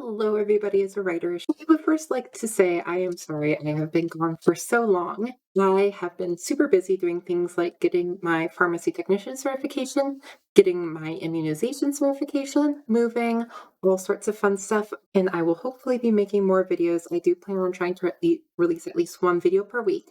Hello, everybody. As a writer, I would first like to say I am sorry I have been gone for so long. I have been super busy doing things like getting my pharmacy technician certification, getting my immunization certification, moving, all sorts of fun stuff, and I will hopefully be making more videos. I do plan on trying to release at least one video per week.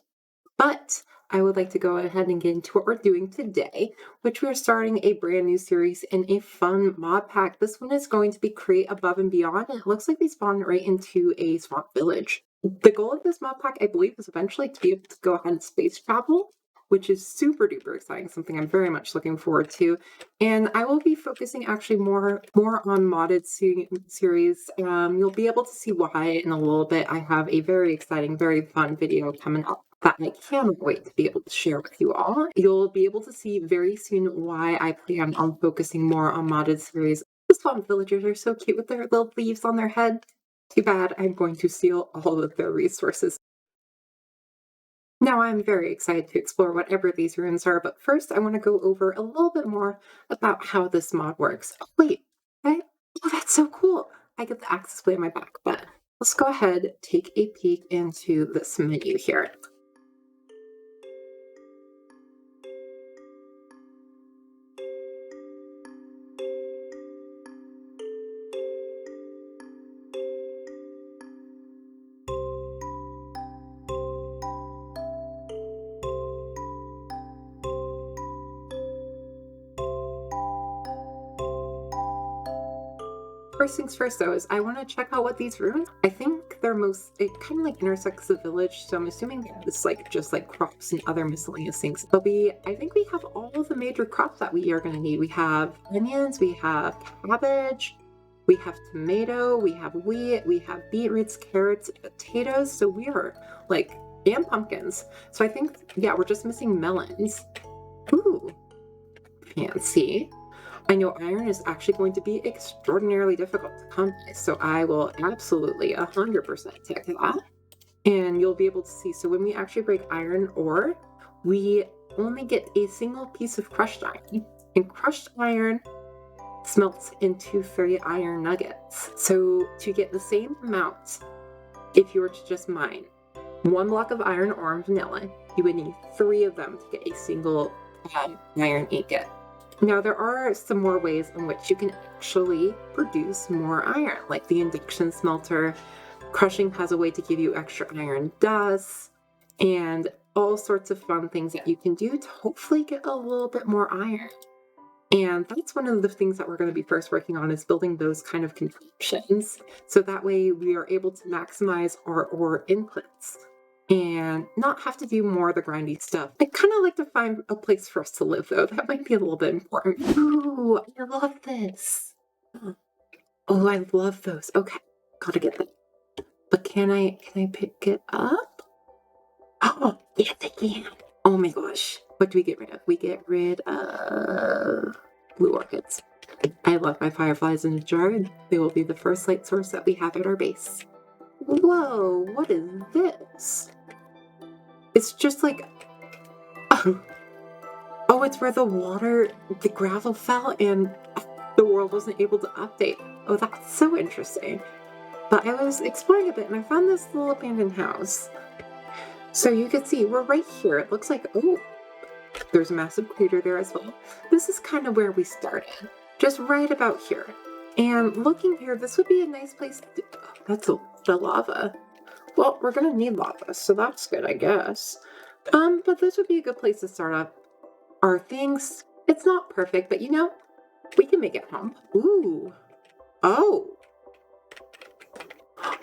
But I would like to go ahead and get into what we're doing today, which we're starting a brand new series in a fun mod pack. This one is going to be Create Above and Beyond, and it looks like we spawn right into a swamp village. The goal of this mod pack, I believe, is eventually to be able to go ahead and space travel, which is super duper exciting, something I'm very much looking forward to. And I will be focusing actually more on modded series. You'll be able to see why in a little bit. I have a very exciting, very fun video coming up that I cannot wait to be able to share with you all. You'll be able to see very soon why I plan on focusing more on modded series. The swamp villagers are so cute with their little leaves on their head. Too bad I'm going to steal all of their resources. Now I'm very excited to explore whatever these runes are, but first I want to go over a little bit more about how this mod works. Oh, wait, oh, that's so cool. I get the access way on my back, but let's go ahead, take a peek into this menu here. First things first, though, is I want to check out what these runes. I think they're it kind of like intersects the village, so I'm assuming it's like just like crops and other miscellaneous things. But I think we have all of the major crops that we are going to need. We have onions, we have cabbage, we have tomato, we have wheat, we have beetroots, carrots, potatoes. So we are like, and pumpkins. So I think, yeah, we're just missing melons. Ooh, fancy. I know iron is actually going to be extraordinarily difficult to come by, so I will absolutely 100% take that. And you'll be able to see, so when we actually break iron ore, we only get a single piece of crushed iron. And crushed iron smelts into 3 iron nuggets. So to get the same amount, if you were to just mine 1 block of iron ore and vanilla, you would need 3 of them to get a single iron ingot. Now, there are some more ways in which you can actually produce more iron, like the induction smelter. Crushing has a way to give you extra iron dust, and all sorts of fun things that you can do to hopefully get a little bit more iron. And that's one of the things that we're going to be first working on, is building those kind of contraptions. So that way we are able to maximize our ore inputs and not have to do more of the grindy stuff. I kind of like to find a place for us to live, though. That might be a little bit important. Ooh, I love this. Oh, I love those. Okay, gotta get them. But can I pick it up? Oh, yes, I can. Oh my gosh. What do we get rid of? We get rid of blue orchids. I love my fireflies in a jar, and they will be the first light source that we have at our base. Whoa, what is this? It's just like, oh, it's where the gravel fell and the world wasn't able to update. Oh, that's so interesting. But I was exploring a bit and I found this little abandoned house. So you can see we're right here. It looks like, oh, there's a massive crater there as well. This is kind of where we started, just right about here. And looking here, this would be a nice place to, that's a lot of lava. Well, we're gonna need lava, so that's good, I guess. But this would be a good place to start up our things. It's not perfect, but you know, we can make it home. Ooh. Oh.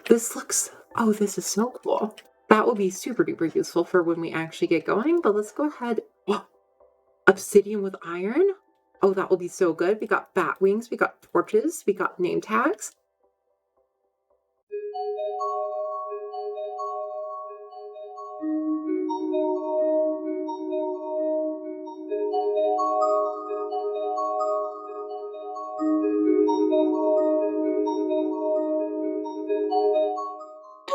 This is so cool. That will be super duper useful for when we actually get going, but let's go ahead. Oh, obsidian with iron. Oh, that will be so good. We got bat wings, we got torches, we got name tags.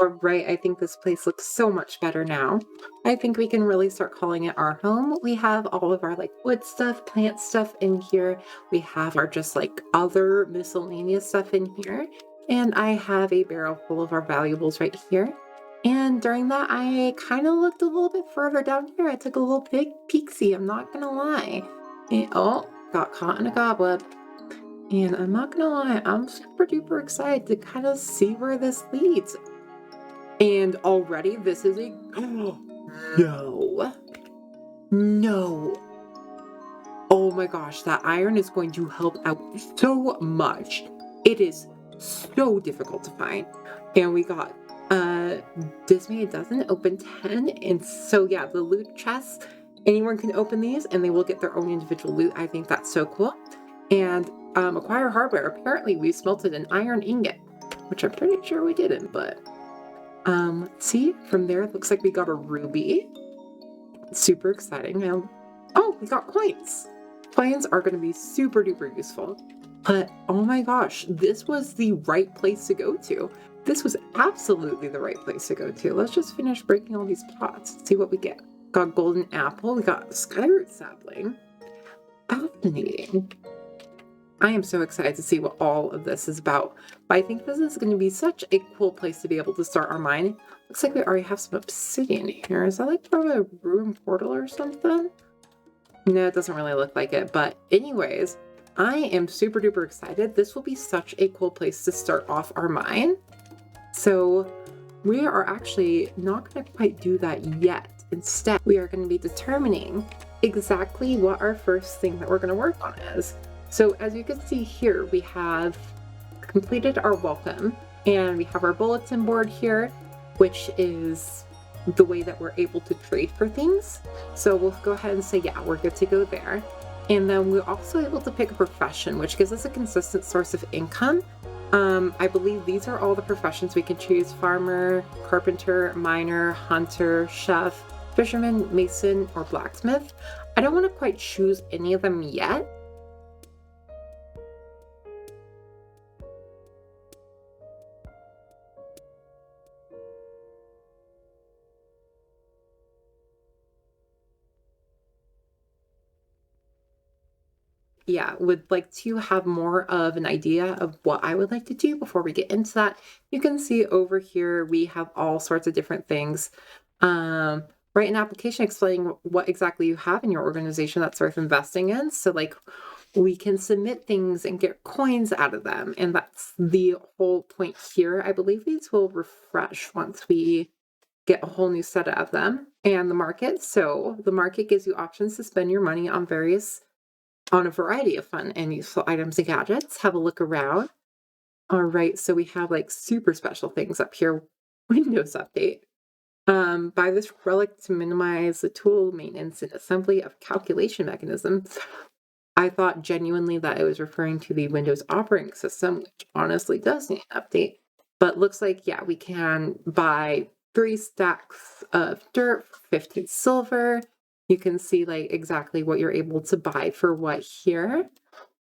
All right, I think this place looks so much better now. I think we can really start calling it our home. We have all of our like wood stuff, plant stuff in here. We have our just like other miscellaneous stuff in here. And I have a barrel full of our valuables right here. And during that, I kind of looked a little bit further down here. I took a little big peek-see, I'm not gonna lie. And, oh, got caught in a goblet. And I'm not gonna lie, I'm super duper excited to kind of see where this leads. And already this is a, oh, no, no. Oh my gosh, that iron is going to help out so much. It is so difficult to find. And we got Disney a dozen, open 10. And so yeah, the loot chests, anyone can open these and they will get their own individual loot. I think that's so cool. And acquire hardware. Apparently we smelted an iron ingot, which I'm pretty sure we didn't, but see, from there it looks like we got a ruby. Super exciting. Oh, we got coins. Coins are going to be super duper useful. But oh my gosh, this was the right place to go to. This was absolutely the right place to go to. Let's just finish breaking all these pots. See what we get. Got golden apple. We got skyroot sapling. Fascinating. I am so excited to see what all of this is about. But I think this is going to be such a cool place to be able to start our mine. Looks like we already have some obsidian here. Is that like from a ruined portal or something? No, it doesn't really look like it. But anyways, I am super duper excited. This will be such a cool place to start off our mine. So we are actually not going to quite do that yet. Instead, we are going to be determining exactly what our first thing that we're going to work on is. So as you can see here, we have completed our welcome and we have our bulletin board here, which is the way that we're able to trade for things. So we'll go ahead and say, yeah, we're good to go there. And then we're also able to pick a profession, which gives us a consistent source of income. I believe these are all the professions we can choose: farmer, carpenter, miner, hunter, chef, fisherman, mason, or blacksmith. I don't want to quite choose any of them yet. Yeah, would like to have more of an idea of what I would like to do before we get into that. You can see over here, we have all sorts of different things. Write an application explaining what exactly you have in your organization that's worth investing in. So like we can submit things and get coins out of them. And that's the whole point here. I believe these will refresh once we get a whole new set of them. And the market. So the market gives you options to spend your money on a variety of fun and useful items and gadgets. Have a look around. All right, so we have like super special things up here. Windows update. Buy this relic to minimize the tool maintenance and assembly of calculation mechanisms. I thought genuinely that it was referring to the Windows operating system, which honestly does need an update. But looks like, yeah, we can buy 3 stacks of dirt for 15 silver. You can see like exactly what you're able to buy for what here.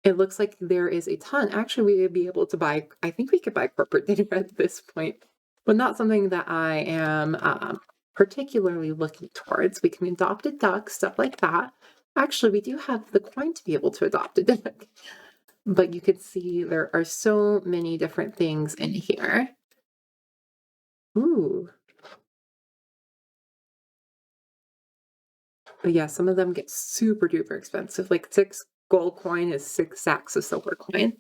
It looks like there is a ton. Actually, we would be able to buy, I think we could buy corporate dinner at this point, but not something that I am particularly looking towards. We can adopt a duck, stuff like that. Actually, we do have the coin to be able to adopt a duck, but you can see there are so many different things in here. Ooh. But yeah, some of them get super duper expensive. Like 6 gold coin is 6 sacks of silver coin.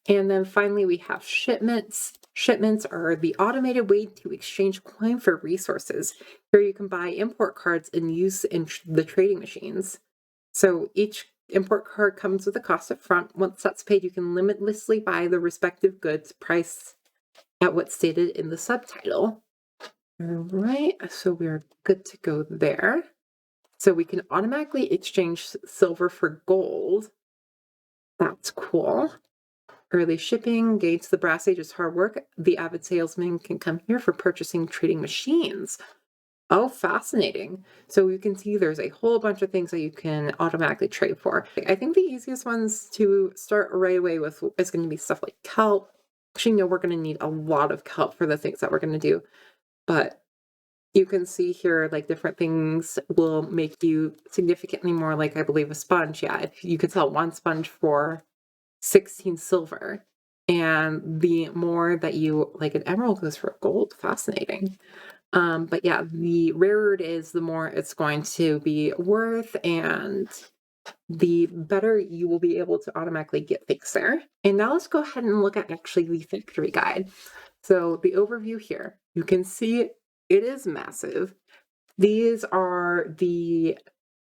And then finally we have shipments. Shipments are the automated way to exchange coin for resources. Here you can buy import cards and use in the trading machines. So each import card comes with a cost up front. Once that's paid, you can limitlessly buy the respective goods priced at what's stated in the subtitle. All right, so we're good to go there. So we can automatically exchange silver for gold. That's cool. Early shipping, gains the brass age is hard work. The avid salesman can come here for purchasing trading machines. Oh, fascinating. So you can see there's a whole bunch of things that you can automatically trade for. I think the easiest ones to start right away with is going to be stuff like kelp. Actually, no, we're going to need a lot of kelp for the things that we're going to do. But you can see here, like different things will make you significantly more like, I believe, a sponge. Yeah, if you could sell 1 sponge for 16 silver. And the more that you like an emerald goes for gold. Fascinating. But yeah, the rarer it is, the more it's going to be worth, and the better you will be able to automatically get things there. And now let's go ahead and look at actually the factory guide. So the overview here, you can see it is massive. These are the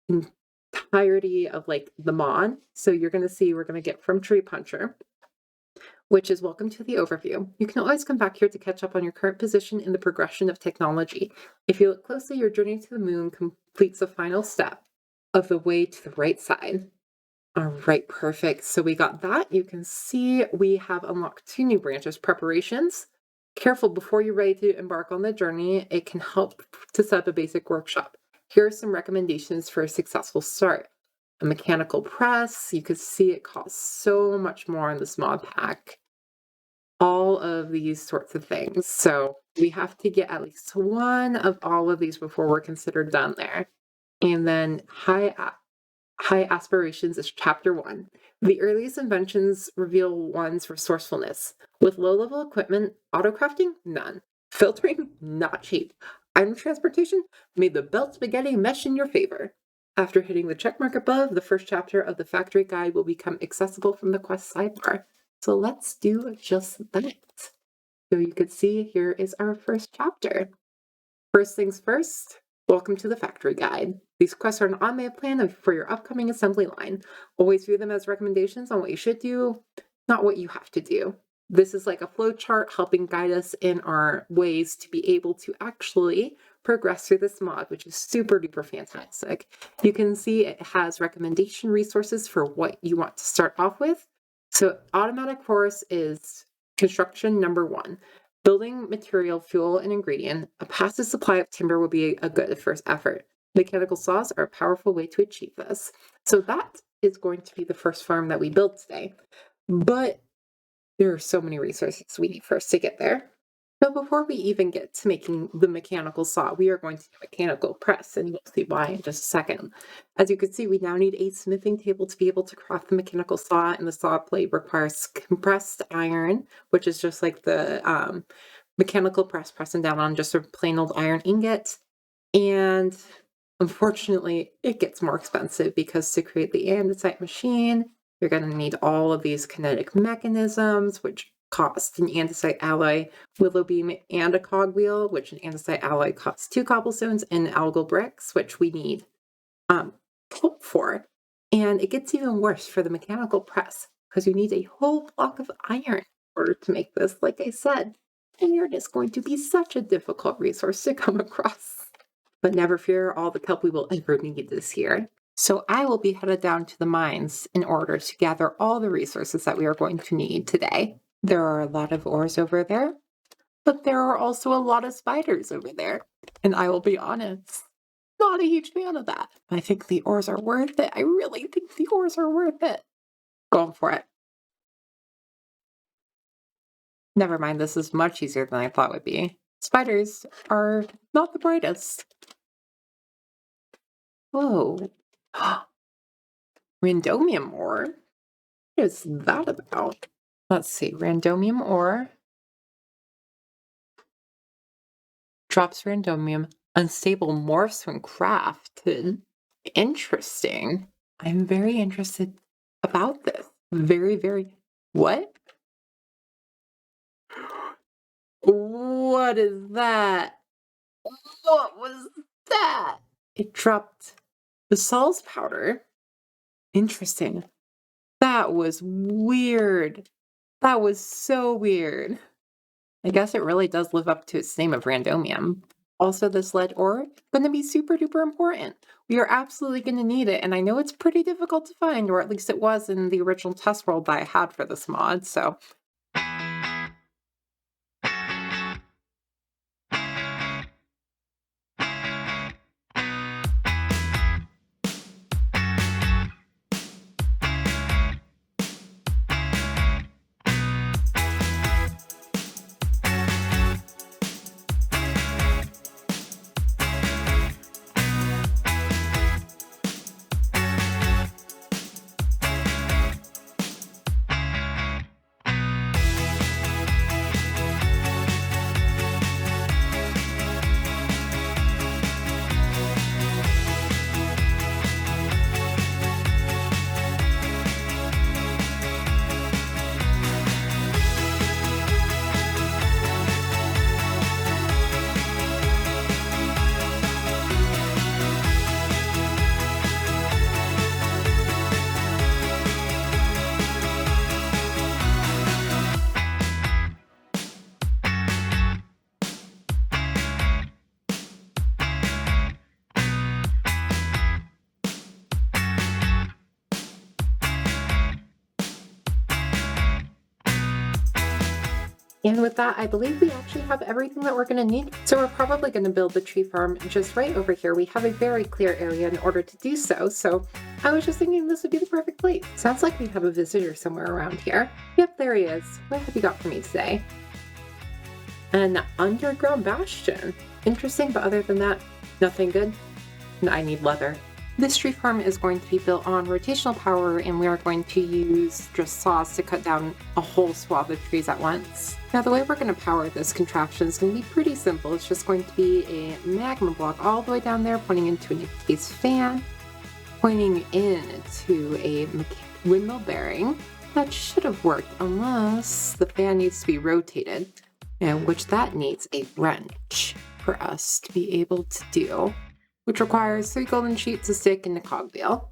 entirety of like the mod. So you're going to see we're going to get from Tree Puncher, which is welcome to the overview. You can always come back here to catch up on your current position in the progression of technology. If you look closely, your journey to the moon completes the final step of the way to the right side. All right, perfect. So we got that. You can see we have unlocked 2 new branches. Preparations. Careful before you're ready to embark on the journey. It can help to set up a basic workshop. Here are some recommendations for a successful start. A mechanical press. You can see it costs so much more in this mod pack. All of these sorts of things. So we have to get at least one of all of these before we're considered done there. And then high aspirations is chapter 1. The earliest inventions reveal one's resourcefulness. With low-level equipment, autocrafting, none. Filtering, not cheap. Item transportation, may the belt spaghetti mesh in your favor. After hitting the checkmark above, the first chapter of the factory guide will become accessible from the quest sidebar. So let's do just that. So you can see here is our first chapter. First things first, welcome to the factory guide. These quests are an on-map plan for your upcoming assembly line. Always view them as recommendations on what you should do, not what you have to do. This is like a flow chart helping guide us in our ways to be able to actually progress through this mod, which is super duper fantastic. You can see it has recommendation resources for what you want to start off with. So automatic course is construction number 1. Building material, fuel, and ingredient. A passive supply of timber will be a good first effort. Mechanical saws are a powerful way to achieve this. So that is going to be the first farm that we build today. But there are so many resources we need first to get there. So before we even get to making the mechanical saw, we are going to do a mechanical press, and you'll see why in just a second. As you can see, we now need a smithing table to be able to craft the mechanical saw, and the saw blade requires compressed iron, which is just like the mechanical press pressing down on just a plain old iron ingot. And unfortunately, it gets more expensive because to create the andesite machine, you're going to need all of these kinetic mechanisms, which cost an andesite alloy, willow beam, and a cogwheel, which an andesite alloy costs 2 cobblestones, and algal bricks, which we need pulp for. And it gets even worse for the mechanical press because you need a whole block of iron in order to make this. Like I said, iron is going to be such a difficult resource to come across. But never fear, all the kelp we will ever need is here. So I will be headed down to the mines in order to gather all the resources that we are going to need today. There are a lot of ores over there, but there are also a lot of spiders over there. And I will be honest, not a huge fan of that. I think the ores are worth it. I really think the ores are worth it. Going for it. Never mind, this is much easier than I thought it would be. Spiders are not the brightest. Whoa. Randomium ore? What is that about? Let's see. Randomium ore. Drops randomium. Unstable morphs when crafted. Interesting. I'm very interested about this. Very, very... What? What is that? What was that? It dropped the Sol's powder. Interesting. That was weird. That was so weird. I guess it really does live up to its name of randomium. Also, this lead ore, going to be super duper important. We are absolutely going to need it, and I know it's pretty difficult to find, or at least it was in the original test world that I had for this mod, so... And with that, I believe we actually have everything that we're going to need. So we're probably going to build the tree farm just right over here. We have a very clear area in order to do so. So I was just thinking this would be the perfect place. Sounds like we have a visitor somewhere around here. Yep, there he is. What have you got for me today? An underground bastion. Interesting, but other than that, nothing good. I need leather. This tree farm is going to be built on rotational power, and we are going to use just saws to cut down a whole swath of trees at once. Now, the way we're going to power this contraption is going to be pretty simple. It's just going to be a magma block all the way down there, pointing into an encased fan, pointing into a windmill bearing. That should have worked, unless the fan needs to be rotated, and which that needs a wrench for us to be able to do, which requires 3 golden sheets, a stick, and a cogwheel.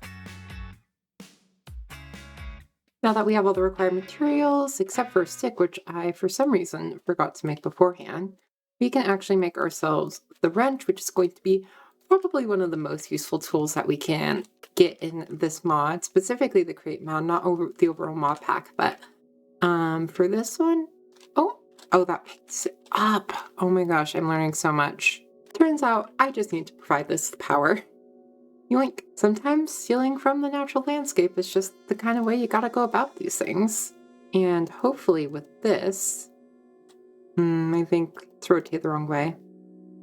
Now that we have all the required materials, except for a stick, which I, for some reason, forgot to make beforehand, we can actually make ourselves the wrench, which is going to be probably one of the most useful tools that we can get in this mod, specifically the crate mod, not the overall mod pack, but for this one, oh, that picks it up. Oh my gosh, I'm learning so much. Turns out I just need to provide this power. Yoink. Sometimes stealing from the natural landscape is just the kind of way you gotta go about these things. And hopefully with this, I think let's rotate the wrong way.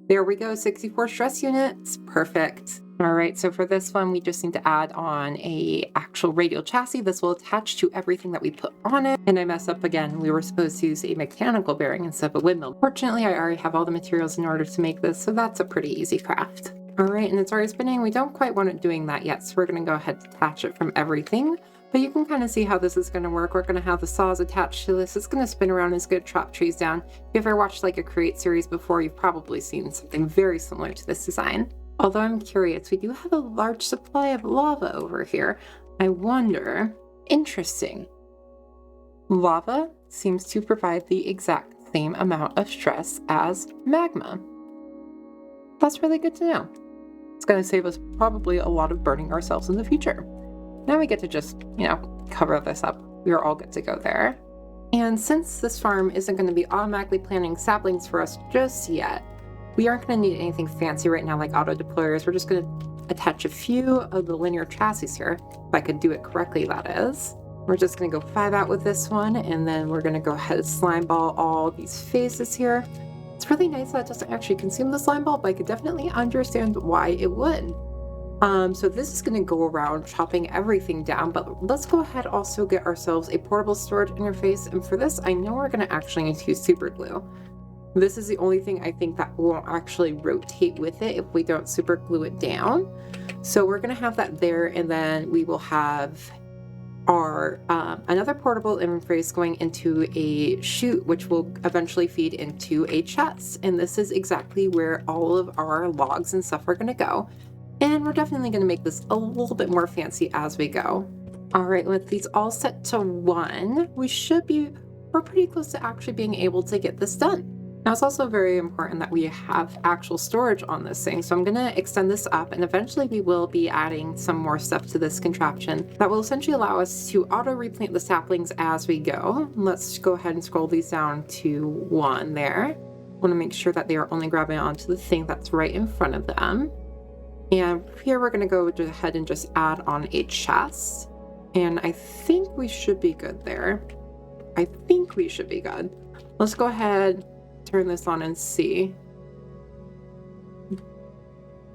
There we go, 64 stress units. Perfect. All right, so for this one, we just need to add on a actual radial chassis. This will attach to everything that we put on it. And I messed up again. We were supposed to use a mechanical bearing instead of a windmill. Fortunately, I already have all the materials in order to make this, so that's a pretty easy craft. All right, and it's already spinning. We don't quite want it doing that yet, so we're gonna go ahead and detach it from everything. But you can kind of see how this is going to work. We're going to have the saws attached to this. It's going to spin around. It's going to chop trees down. If you've ever watched like a Create series before, you've probably seen something very similar to this design. Although I'm curious, we do have a large supply of lava over here. I wonder, interesting. Lava seems to provide the exact same amount of stress as magma. That's really good to know. It's going to save us probably a lot of burning ourselves in the future. Now we get to just, cover this up. We are all good to go there. And since this farm isn't going to be automatically planting saplings for us just yet, we aren't going to need anything fancy right now like auto deployers. We're just going to attach a few of the linear chassis here. If I could do it correctly, that is. We're just going to go 5 out with this one, and then we're going to go ahead and slime ball all these faces here. It's really nice that it doesn't actually consume the slime ball, but I could definitely understand why it would. So this is going to go around chopping everything down, but let's go ahead also get ourselves a portable storage interface. And for this, I know we're going to actually need to use super glue. This is the only thing I think that won't actually rotate with it if we don't super glue it down. So we're going to have that there, and then we will have our another portable interface going into a chute, which will eventually feed into a chest. And this is exactly where all of our logs and stuff are going to go. And we're definitely going to make this a little bit more fancy as we go. All right, with these all set to 1, we're pretty close to actually being able to get this done. Now, it's also very important that we have actual storage on this thing. So I'm going to extend this up, and eventually we will be adding some more stuff to this contraption that will essentially allow us to auto replant the saplings as we go. Let's go ahead and scroll these down to 1 there. Want to make sure that they are only grabbing onto the thing that's right in front of them. And here we're going to go ahead and just add on a chest. And I think we should be good there. I think we should be good. Let's go ahead, turn this on and see.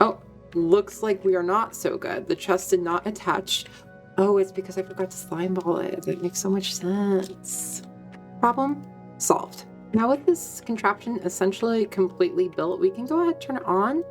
Oh, looks like we are not so good. The chest did not attach. Oh, it's because I forgot to slime ball it. That makes so much sense. Problem solved. Now with this contraption essentially completely built, we can go ahead and turn it on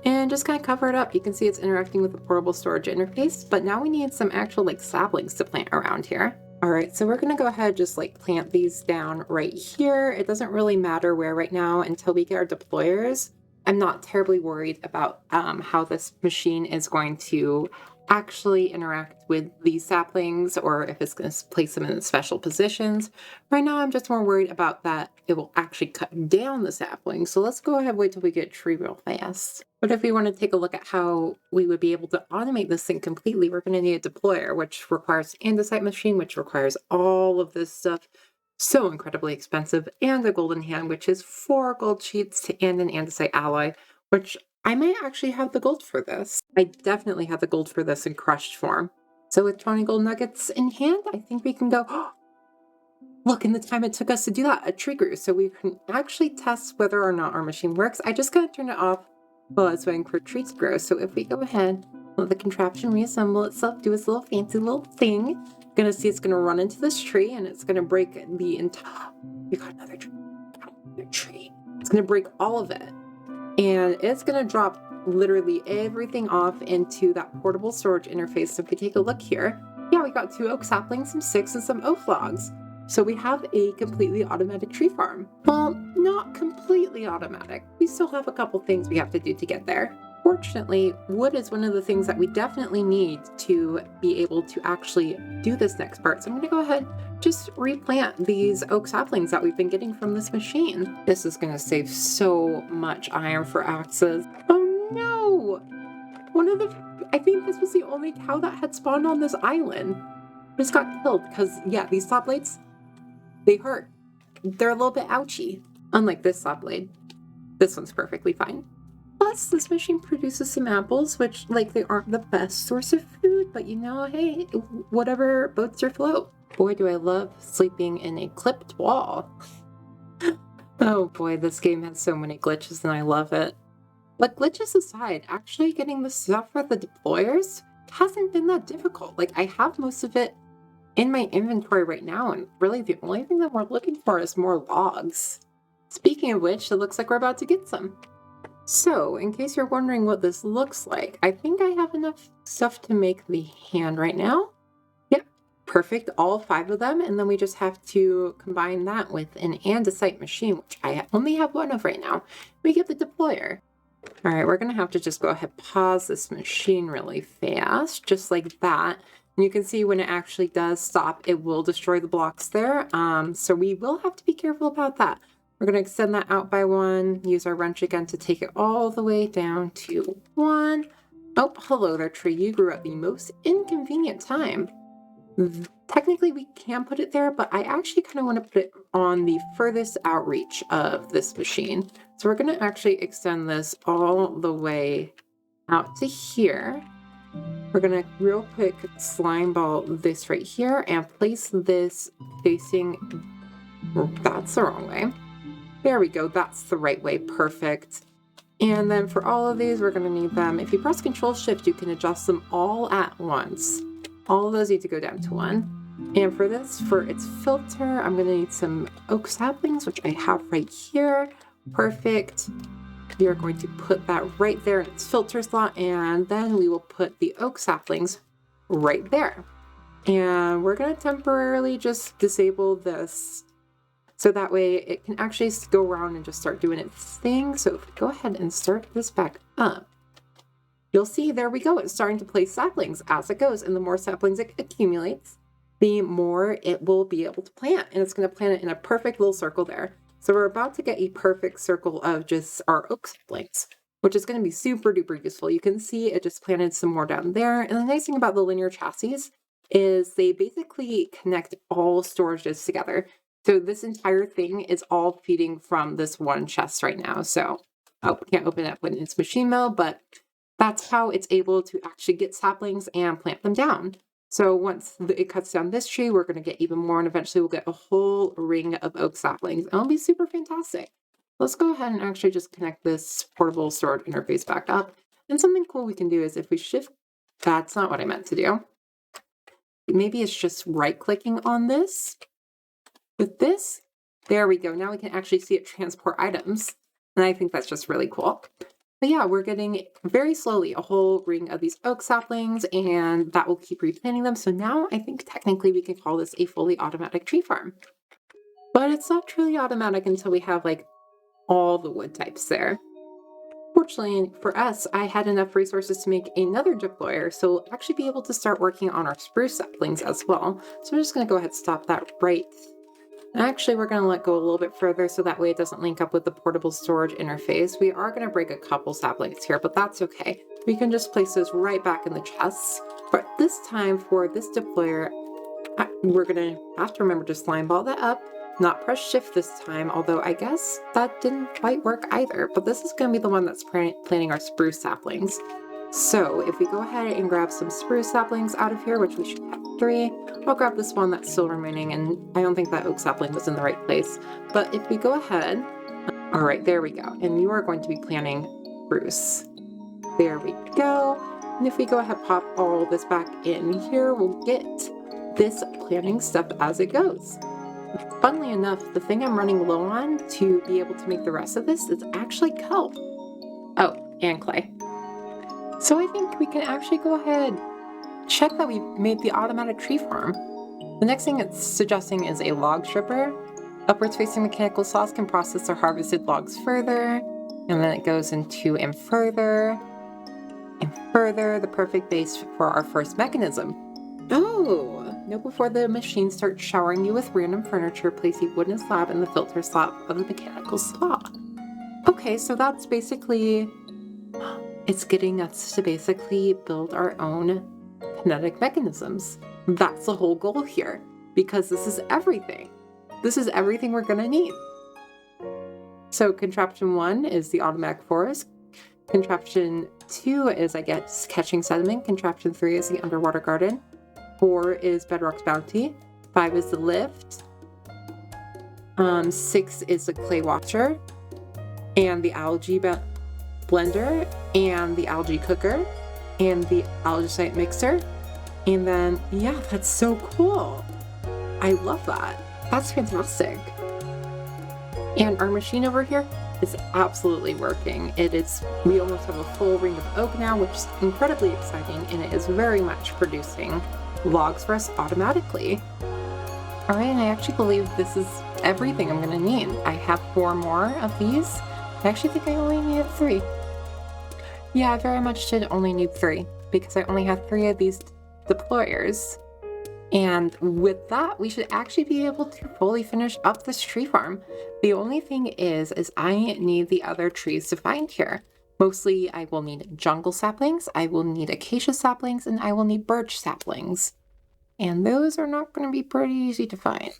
and just kind of cover it up. You can see it's interacting with the portable storage interface, but now we need some actual saplings to plant around here. All right, so we're gonna go ahead and just plant these down right here. It doesn't really matter where right now until we get our deployers. I'm not terribly worried about how this machine is going to actually interact with these saplings, or if it's going to place them in special positions. Right now, I'm just more worried about that it will actually cut down the saplings. So let's go ahead and wait till we get a tree real fast. But if we want to take a look at how we would be able to automate this thing completely, we're going to need a deployer, which requires an andesite machine, which requires all of this stuff. so incredibly expensive, and a golden hand, which is 4 gold sheets and an andesite alloy, which I might actually have the gold for this. I definitely have the gold for this in crushed form. So with 20 gold nuggets in hand, I think we can go, look, in the time it took us to do that, a tree grew. So we can actually test whether or not our machine works. I just gotta turn it off while I was waiting for trees to grow. So if we go ahead, let the contraption reassemble itself, do its little fancy little thing, you're gonna see it's gonna run into this tree and it's gonna break the entire, we got another tree. It's gonna break all of it. And it's gonna drop literally everything off into that portable storage interface. So if we take a look here, yeah, we got 2 oak saplings, some sticks, and some oak logs. So we have a completely automatic tree farm. Well, not completely automatic. We still have a couple things we have to do to get there. Fortunately, wood is one of the things that we definitely need to be able to actually do this next part. So I'm gonna go ahead, just replant these oak saplings that we've been getting from this machine. This is gonna save so much iron for axes. Oh no! I think this was the only cow that had spawned on this island. Just got killed because, yeah, these saw blades, they hurt. They're a little bit ouchy. Unlike this saw blade. This one's perfectly fine. Plus, this machine produces some apples, which, like, they aren't the best source of food, but you know, hey, whatever boats your float. Boy, do I love sleeping in a clipped wall. Oh boy, this game has so many glitches and I love it. But glitches aside, actually getting the stuff for the deployers hasn't been that difficult. Like, I have most of it in my inventory right now, and really the only thing that we're looking for is more logs. Speaking of which, it looks like we're about to get some. So, in case you're wondering what this looks like, I think I have enough stuff to make the hand right now. Yep, perfect, all 5 of them, and then we just have to combine that with an andesite machine, which I only have 1 of right now. We get the deployer. All right, we're gonna have to just go ahead, pause this machine really fast, just like that. And you can see when it actually does stop, it will destroy the blocks there. So we will have to be careful about that. We're going to extend that out by 1, use our wrench again to take it all the way down to 1. Oh, hello there, tree. You grew at the most inconvenient time. Technically, we can put it there, but I actually kind of want to put it on the furthest outreach of this machine. So we're going to actually extend this all the way out to here. We're going to real quick slime ball this right here and place this facing, that's the wrong way. There we go, that's the right way, perfect. And then for all of these, we're going to need them. If you press Control Shift, you can adjust them all at once. All of those need to go down to 1. And for this, for its filter, I'm going to need some oak saplings, which I have right here. Perfect. We are going to put that right there in its filter slot, and then we will put the oak saplings right there. And we're going to temporarily just disable this so that way it can actually go around and just start doing its thing. So if we go ahead and start this back up, you'll see, there we go. It's starting to place saplings as it goes. And the more saplings it accumulates, the more it will be able to plant. And it's going to plant it in a perfect little circle there. So we're about to get a perfect circle of just our oak saplings, which is going to be super duper useful. You can see it just planted some more down there. And the nice thing about the linear chassis is they basically connect all storages together. So this entire thing is all feeding from this one chest right now. So, oh, can't open it when it's machine mode, but that's how it's able to actually get saplings and plant them down. So once it cuts down this tree, we're going to get even more, and eventually we'll get a whole ring of oak saplings. It'll be super fantastic. Let's go ahead and actually just connect this portable storage interface back up. And something cool we can do is if we shift, that's not what I meant to do. Maybe it's just right-clicking on this. With this, there we go. Now we can actually see it transport items. And I think that's just really cool. But yeah, we're getting very slowly a whole ring of these oak saplings, and that will keep replanting them. So now I think technically we can call this a fully automatic tree farm. But it's not truly automatic until we have like all the wood types there. Fortunately for us, I had enough resources to make another deployer, so we'll actually be able to start working on our spruce saplings as well. So I'm just going to go ahead and stop that right. And actually, we're going to let go a little bit further so that way it doesn't link up with the portable storage interface. We are going to break a couple saplings here, but that's okay. We can just place those right back in the chests. But this time for this deployer, we're going to have to remember to slime ball that up. not press shift this time, although I guess that didn't quite work either. But this is going to be the one that's planting our spruce saplings. So if we go ahead and grab some spruce saplings out of here, which we should have 3, I'll grab this one that's still remaining, and I don't think that oak sapling was in the right place. But if we go ahead, all right, there we go. And you are going to be planting spruce. There we go. And if we go ahead, pop all this back in here, we'll get this planting stuff as it goes. Funnily enough, the thing I'm running low on to be able to make the rest of this is actually kelp. Oh, and clay. So I think we can actually go ahead, check that we've made the automatic tree farm. The next thing it's suggesting is a log stripper. Upwards facing mechanical saws can process our harvested logs further, and then it goes into and further, the perfect base for our first mechanism. Oh, note before the machine starts showering you with random furniture, place a wooden slab in the filter slot of the mechanical saw. Okay, so that's basically, it's getting us to basically build our own kinetic mechanisms. That's the whole goal here, because this is everything. This is everything we're gonna need. So contraption 1 is the automatic forest. Contraption 2 is, I guess, catching sediment. Contraption 3 is the underwater garden. 4 is Bedrock's bounty. 5 is the lift. 6 is the clay washer, and the algae blender, and the algae cooker, and the algicite mixer. And then, yeah, that's so cool. I love that. That's fantastic. And our machine over here is absolutely working. We almost have a full ring of oak now, which is incredibly exciting, and it is very much producing logs for us automatically. All right, and I actually believe this is everything I'm gonna need. I have 4 more of these. I actually think I only needed 3. Yeah, I very much did only need 3, because I only have 3 of these deployers. And with that, we should actually be able to fully finish up this tree farm. The only thing is I need the other trees to find here. Mostly I will need jungle saplings, I will need acacia saplings, and I will need birch saplings. And those are not going to be pretty easy to find.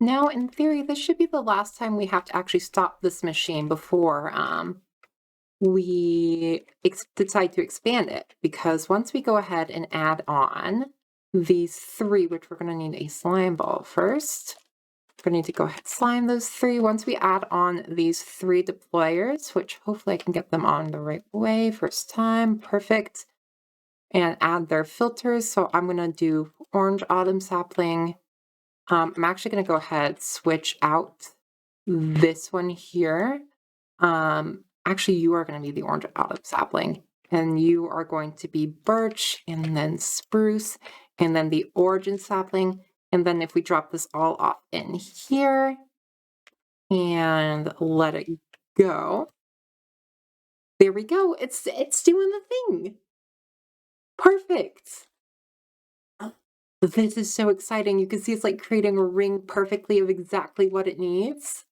Now, in theory, this should be the last time we have to actually stop this machine before we decide to expand it. Because once we go ahead and add on these 3, which we're going to need a slime ball first. We're going to need to go ahead and slime those 3. Once we add on these 3 deployers, which hopefully I can get them on the right way first time. Perfect. And add their filters. So I'm going to do orange autumn sapling. I'm actually going to go ahead, switch out this one here. Actually, you are going to be the orange autumn sapling, and you are going to be birch, and then spruce, and then the origin sapling. And then if we drop this all off in here and let it go, there we go. It's doing the thing. Perfect. This is so exciting. You can see it's like creating a ring perfectly of exactly what it needs.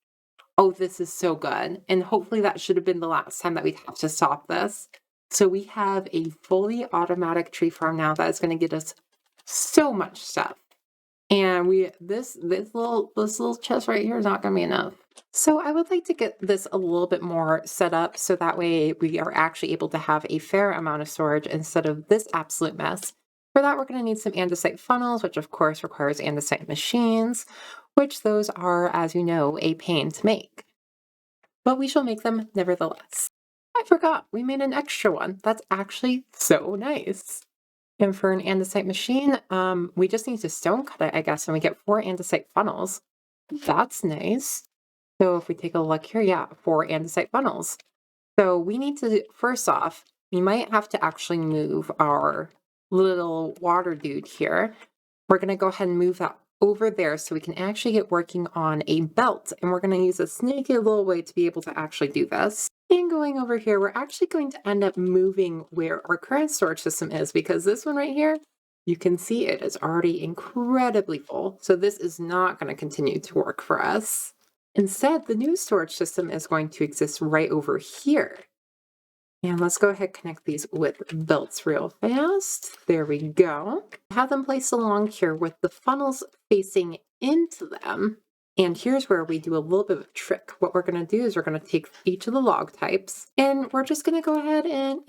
Oh, this is so good. And hopefully that should have been the last time that we'd have to stop this. So we have a fully automatic tree farm now that is going to get us so much stuff. And this little chest right here is not going to be enough. So I would like to get this a little bit more set up so that way we are actually able to have a fair amount of storage instead of this absolute mess. For that, we're going to need some andesite funnels, which of course requires andesite machines, which those are, as you know, a pain to make. But we shall make them nevertheless. I forgot, we made an extra one. That's actually so nice. And for an andesite machine, we just need to stone cut it, I guess, and we get 4 andesite funnels. That's nice. So if we take a look here, yeah, 4 andesite funnels. So we need to, first off, we might have to actually move our little water dude here. We're going to go ahead and move that over there so we can actually get working on a belt. And we're going to use a sneaky little way to be able to actually do this. And going over here, we're actually going to end up moving where our current storage system is, because this one right here, you can see it is already incredibly full. So this is not going to continue to work for us. Instead, the new storage system is going to exist right over here. And let's go ahead and connect these with belts real fast. There we go. Have them placed along here with the funnels facing into them. And here's where we do a little bit of a trick. What we're going to do is we're going to take each of the log types and we're just going to go ahead and,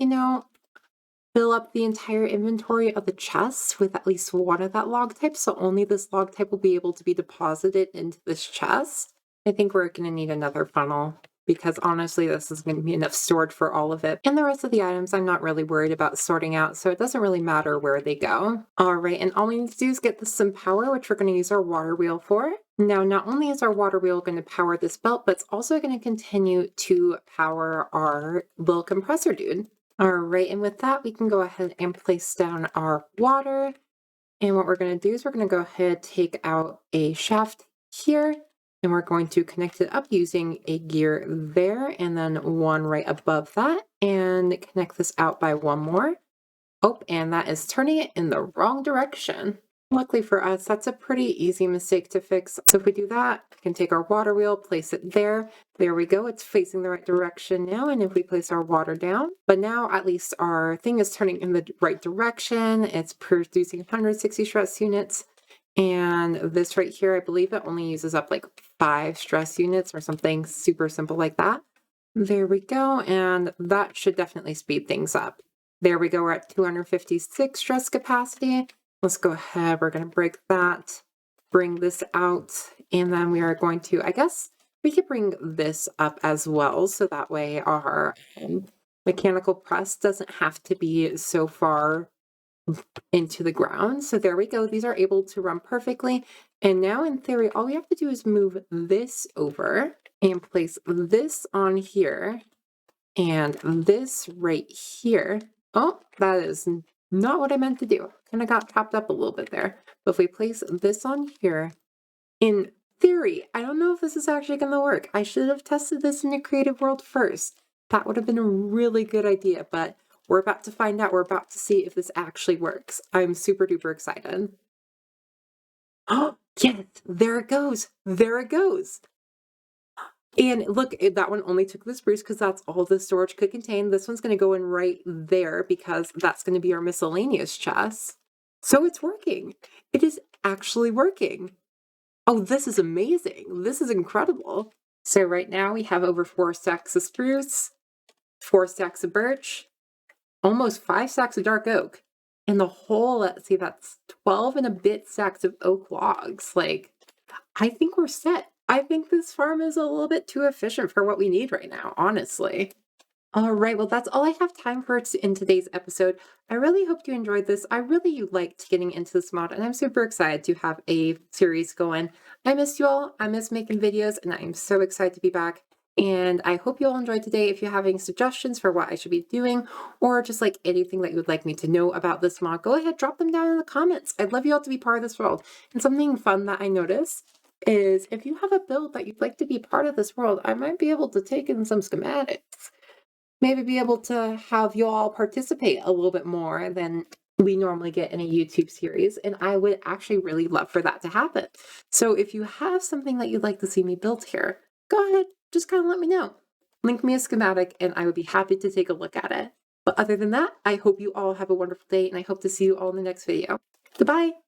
fill up the entire inventory of the chests with at least one of that log type. So only this log type will be able to be deposited into this chest. I think we're going to need another funnel because honestly, this is going to be enough stored for all of it. And the rest of the items, I'm not really worried about sorting out, so it doesn't really matter where they go. All right, and all we need to do is get this some power, which we're going to use our water wheel for. Now, not only is our water wheel going to power this belt, but it's also going to continue to power our little compressor dude. All right, and with that, we can go ahead and place down our water. And what we're going to do is we're going to go ahead, take out a shaft here, and we're going to connect it up using a gear there, and then one right above that, and connect this out by one more. Oh, and that is turning it in the wrong direction. Luckily for us, that's a pretty easy mistake to fix. So if we do that, we can take our water wheel, place it there. There we go. It's facing the right direction now. And if we place our water down, but now at least our thing is turning in the right direction. It's producing 160 stress units. And this right here, I believe it only uses up like 5 stress units or something super simple like that. There we go. And that should definitely speed things up. There we go. We're at 256 stress capacity. Let's go ahead. We're going to break that, bring this out, and then we are going to, I guess we could bring this up as well. So that way our mechanical press doesn't have to be so far into the ground. So there we go. These are able to run perfectly. And now in theory, all we have to do is move this over and place this on here and this right here. Oh, that is not what I meant to do. Kind of got chopped up a little bit there. But if we place this on here, in theory, I don't know if this is actually going to work. I should have tested this in a creative world first. That would have been a really good idea, but we're about to find out. We're about to see if this actually works. I'm super duper excited. Oh, yes, there it goes. There it goes. And look, that one only took the spruce because that's all the storage could contain. This one's going to go in right there because that's going to be our miscellaneous chest. So it's working. It is actually working. Oh, this is amazing. This is incredible. So right now we have over 4 stacks of spruce, 4 stacks of birch, almost 5 stacks of dark oak, and the whole, let's see, that's 12 and a bit stacks of oak logs. Like, I think we're set. I think this farm is a little bit too efficient for what we need right now, honestly. All right, well, that's all I have time for in today's episode. I really hope you enjoyed this. I really liked getting into this mod, and I'm super excited to have a series going. I missed you all. I miss making videos, and I'm so excited to be back. And I hope you all enjoyed today. If you have any suggestions for what I should be doing, or just like anything that you would like me to know about this mod, go ahead, drop them down in the comments. I'd love you all to be part of this world. And something fun that I noticed is if you have a build that you'd like to be part of this world, I might be able to take in some schematics. Maybe be able to have you all participate a little bit more than we normally get in a YouTube series. And I would actually really love for that to happen. So if you have something that you'd like to see me build here, go ahead, just kind of let me know. Link me a schematic and I would be happy to take a look at it. But other than that, I hope you all have a wonderful day and I hope to see you all in the next video. Goodbye.